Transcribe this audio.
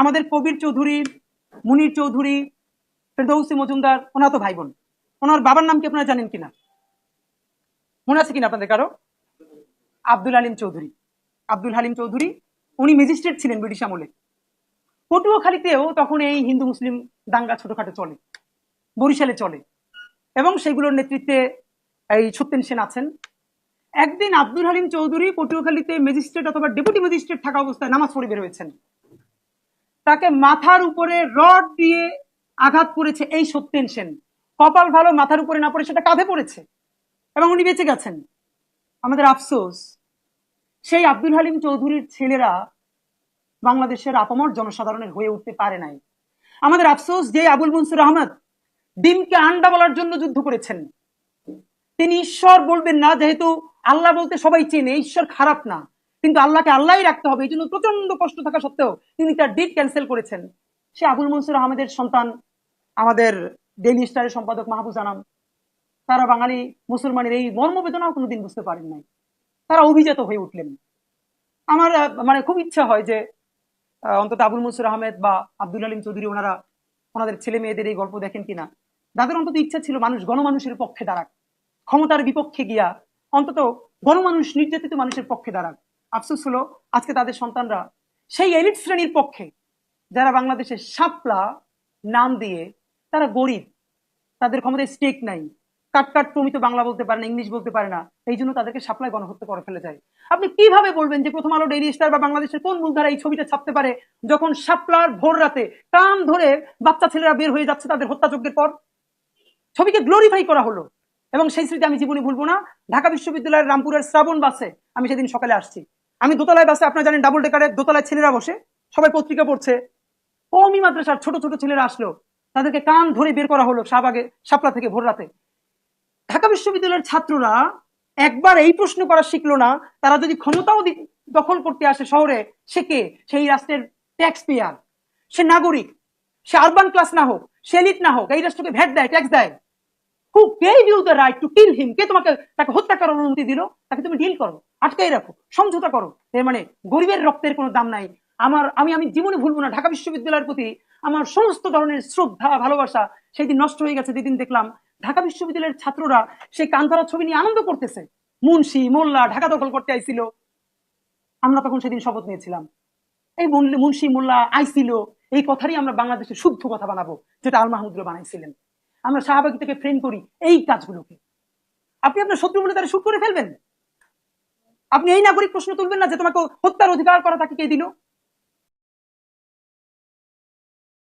আমাদের কবির চৌধুরী, মুনির চৌধুরী, ফেরদৌসী মজুমদার, ওনার তো ভাই বোন। ওনার বাবার নাম কি আপনারা জানেন কিনা, মনে আছে কিনা আপনাদের কারো? আব্দুল হালিম চৌধুরী। আব্দুল হালিম চৌধুরী উনি ম্যাজিস্ট্রেট ছিলেন ব্রিটিশ আমলে। পটুয়াখালীতেও তখন এই হিন্দু মুসলিম দাঙ্গা ছোটখাটো চলে, বরিশালে চলে, এবং সেগুলোর নেতৃত্বে এই সত্যেন সেন আছেন। একদিন আব্দুল হালিম চৌধুরী পটুয়াখালীতে ম্যাজিস্ট্রেট অথবা ডেপুটি ম্যাজিস্ট্রেট থাকা অবস্থায় নামাজ পড়ে বের হয়েছেন। তাকে মাথার উপরে রড দিয়ে আঘাত করেছে এই সত্যেন সেন। কপাল ভালো, মাথার উপরে না পড়ে সেটা কাঁধে পড়েছে এবং উনি বেঁচে গেছেন। আমাদের আফসোস, সেই আব্দুল হালিম চৌধুরীর ছেলেরা বাংলাদেশের আপামর জনসাধারণের হয়ে উঠতে পারে নাই। আমাদের আফসোস, যে আবুল মনসুর আহমদ ডিমকে আন্ডা বলার জন্য যুদ্ধ করেছেন, তিনি ঈশ্বর বলবেন না, যেহেতু আল্লাহ বলতে সবাই চেনে, ঈশ্বর খারাপ না, কিন্তু আল্লাহকে আল্লাহই রাখতে হবে, এই জন্য প্রচন্ড কষ্ট থাকা সত্ত্বেও তিনি তার ডিট ক্যান্সেল করেছেন। সে আবুল মনসুর আহমেদের সন্তান আমাদের ডেইলি স্টারের সম্পাদক মাহফুজ আনাম, তারা বাঙালি মুসলমানের এই মর্মবেদনাও কোনোদিন বুঝতে পারেন নাই, তারা অভিজাত হয়ে উঠলেন। আমার মানে খুব ইচ্ছা হয় যে অন্তত আবুল মনসুর আহমেদ বা আব্দুল আলিম চৌধুরী ওনারা ওনাদের ছেলে মেয়েদের এই গল্প দেখেন কিনা। তাদের অন্তত ইচ্ছা ছিল মানুষ গণমানুষের পক্ষে দাঁড়াক, ক্ষমতার বিপক্ষে গিয়া অন্তত গণমানুষ, নির্যাতিত মানুষের পক্ষে দাঁড়াক। আফসোস হলো আজকে তাদের সন্তানরা সেই এলিট শ্রেণীর পক্ষে, যারা বাংলাদেশের শাপলা নাম দিয়ে, তারা গরিব, তাদের ক্ষমতায় স্টেক নাই, কাট প্রমিত বাংলা বলতে পারে না, ইংলিশ বলতে পারে না, এই জন্য তাদেরকে শাপলায় গণহত্যা করে ফেলে যায়। আপনি কিভাবে বলবেন যে প্রথম আলো, ডেইলি স্টার বা বাংলাদেশের কোন মূলধারা এই ছবিটা ছাপতে পারে যখন শাপলার ভোর রাতে কান ধরে বাচ্চা ছেলেরা বের হয়ে যাচ্ছে তাদের হত্যাযজ্ঞের পর? ছবিকে গ্লোরিফাই করা হলো। এবং সেই স্মৃতি আমি জীবনে ভুলবো না। ঢাকা বিশ্ববিদ্যালয়ের রামপুরের শ্রাবণ বাসে আমি সেদিন সকালে আসছি। আমি দোতলায় বাসে, আপনারা জানেন ডাবল ডেকারে দোতলায় ছেলেরা বসে, সবাই পত্রিকা পড়ছে। কওমি মাদ্রাসার ছোট ছোট ছেলেরা আসলো, তাদেরকে কান ধরে বের করা হলো শাহবাগে, শাপলা থেকে ভোর রাতে। ঢাকা বিশ্ববিদ্যালয়ের ছাত্ররা একবার এই প্রশ্ন করা শিখলো না, তারা যদি ক্ষমতাও দখল করতে আসে শহরে, সে কে? সেই রাষ্ট্রের ট্যাক্স পেয়ার, সে নাগরিক, সে আরবান ক্লাস না হোক, সে এলিট না হোক, এই রাষ্ট্রকে ভ্যাট দেয়, ট্যাক্স দেয়। Who gave you the right to kill him? কে তোমাকে তাকে হত্যা করার অনুমতি দিল? তাকে তুমি ডিল করো, আটকাই রাখো, সমঝোতা করো। এর মানে গরিবের রক্তের কোনো দাম নাই। আমি জীবনে ভুলবো না, ঢাকা বিশ্ববিদ্যালয়ের প্রতি আমার সমস্ত ধরনের শ্রদ্ধা, ভালোবাসা সেদিন নষ্ট হয়ে গেছে যেদিন দেখলাম ঢাকা বিশ্ববিদ্যালয়ের ছাত্ররা সেই কান্তারা ছবি নিয়ে আনন্দ করতেছে। মুন্সি মোল্লা ঢাকা দখল করতে আইছিল, আমরা তখন সেদিন শপথ নিয়েছিলাম এই মুন্সি মোল্লা আইছিল এই কথারই আমরা বাংলাদেশের শুদ্ধ কথা বানাবো, যেটা আল মাহমুদ বানাইছিলেন। আমরা শাহবাগী থেকে ফ্রেন্ড করি এই কাজগুলোকে। আপনি আপনার শত্রু বলে তারা শুট করে ফেলবেন? আপনি এই নাগরিক প্রশ্ন তুলবেন না যে তোমাকে হত্যার অধিকার করা তাকে কে দিল?